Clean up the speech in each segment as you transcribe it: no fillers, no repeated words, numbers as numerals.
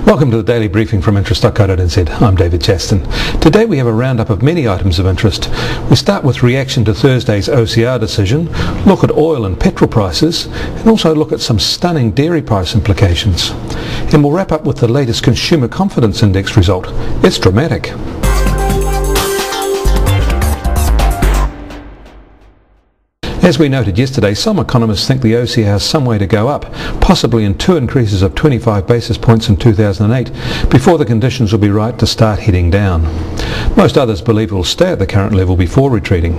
Welcome to the daily briefing from interest.co.nz. I'm David Chaston. Today we have a roundup of many items of interest. We start with reaction to Thursday's OCR decision, look at oil and petrol prices, and also look at some stunning dairy price implications. And we'll wrap up with the latest Consumer Confidence Index result. It's dramatic. As we noted yesterday, some economists think the OCR has some way to go up, possibly in two increases of 25 basis points in 2008, before the conditions will be right to start heading down. Most others believe it will stay at the current level before retreating.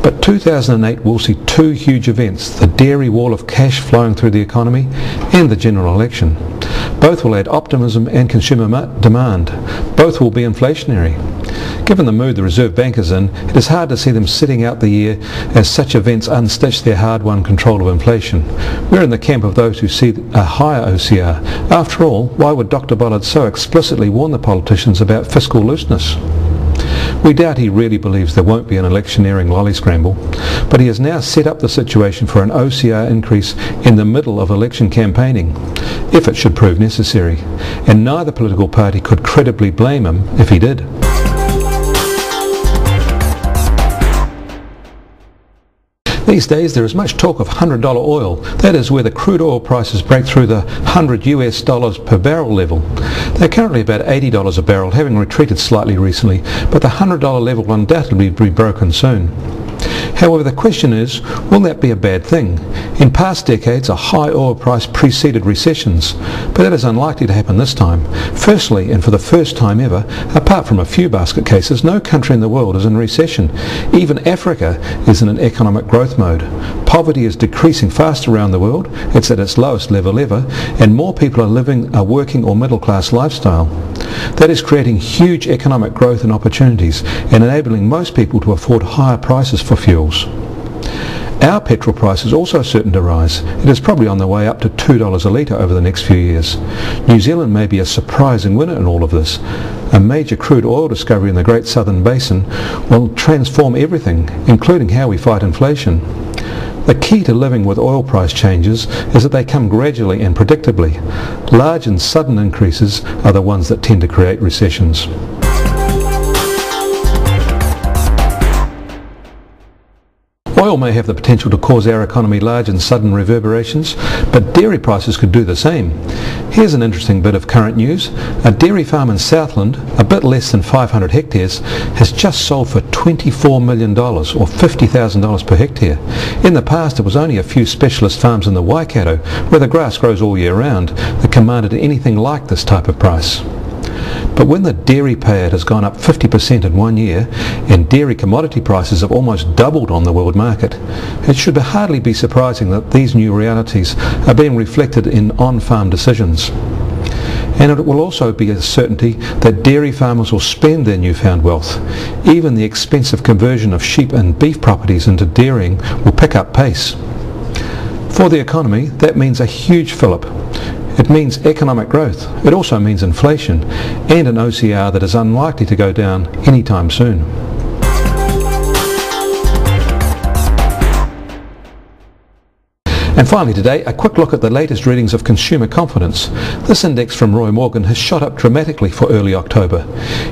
But 2008 will see two huge events, the dairy wall of cash flowing through the economy and the general election. Both will add optimism and consumer demand. Both will be inflationary. Given the mood the Reserve Bank is in, it is hard to see them sitting out the year as such events unstitch their hard-won control of inflation. We're in the camp of those who see a higher OCR. After all, why would Dr. Bollard so explicitly warn the politicians about fiscal looseness? We doubt he really believes there won't be an electioneering lolly scramble, but he has now set up the situation for an OCR increase in the middle of election campaigning, if it should prove necessary, and neither political party could credibly blame him if he did. These days there is much talk of $100 oil. That is where the crude oil prices break through the $100 per barrel level. They're currently about $80 a barrel, having retreated slightly recently, but the $100 level will undoubtedly be broken soon. However, the question is, will that be a bad thing? In past decades, a high oil price preceded recessions, but that is unlikely to happen this time. Firstly, and for the first time ever, apart from a few basket cases, no country in the world is in recession. Even Africa is in an economic growth mode. Poverty is decreasing fast around the world, it's at its lowest level ever, and more people are living a working or middle class lifestyle. That is creating huge economic growth and opportunities and enabling most people to afford higher prices for fuels. Our petrol price is also certain to rise. It is probably on the way up to $2 a litre over the next few years. New Zealand may be a surprising winner in all of this. A major crude oil discovery in the Great Southern Basin will transform everything, including how we fight inflation. The key to living with oil price changes is that they come gradually and predictably. Large and sudden increases are the ones that tend to create recessions. Oil may have the potential to cause our economy large and sudden reverberations, but dairy prices could do the same. Here's an interesting bit of current news. A dairy farm in Southland, a bit less than 500 hectares, has just sold for $24 million, or $50,000 per hectare. In the past, it was only a few specialist farms in the Waikato, where the grass grows all year round, that commanded anything like this type of price. But when the dairy payout has gone up 50% in 1 year and dairy commodity prices have almost doubled on the world market, it should hardly be surprising that these new realities are being reflected in on-farm decisions. And it will also be a certainty that dairy farmers will spend their newfound wealth. Even the expensive conversion of sheep and beef properties into dairying will pick up pace. For the economy, that means a huge fillip. It means economic growth. It also means inflation and an OCR that is unlikely to go down anytime soon. And finally today, a quick look at the latest readings of consumer confidence. This index from Roy Morgan has shot up dramatically for early October.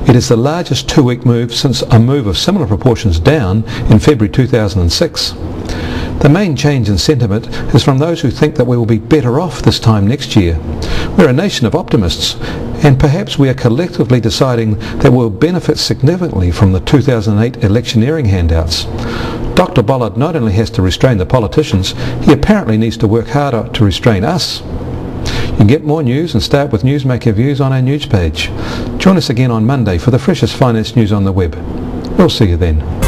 It is the largest two-week move since a move of similar proportions down in February 2006. The main change in sentiment is from those who think that we will be better off this time next year. We're a nation of optimists, and perhaps we are collectively deciding that we'll benefit significantly from the 2008 electioneering handouts. Dr. Bollard not only has to restrain the politicians, he apparently needs to work harder to restrain us. You can get more news and start with Newsmaker Views on our news page. Join us again on Monday for the freshest finance news on the web. We'll see you then.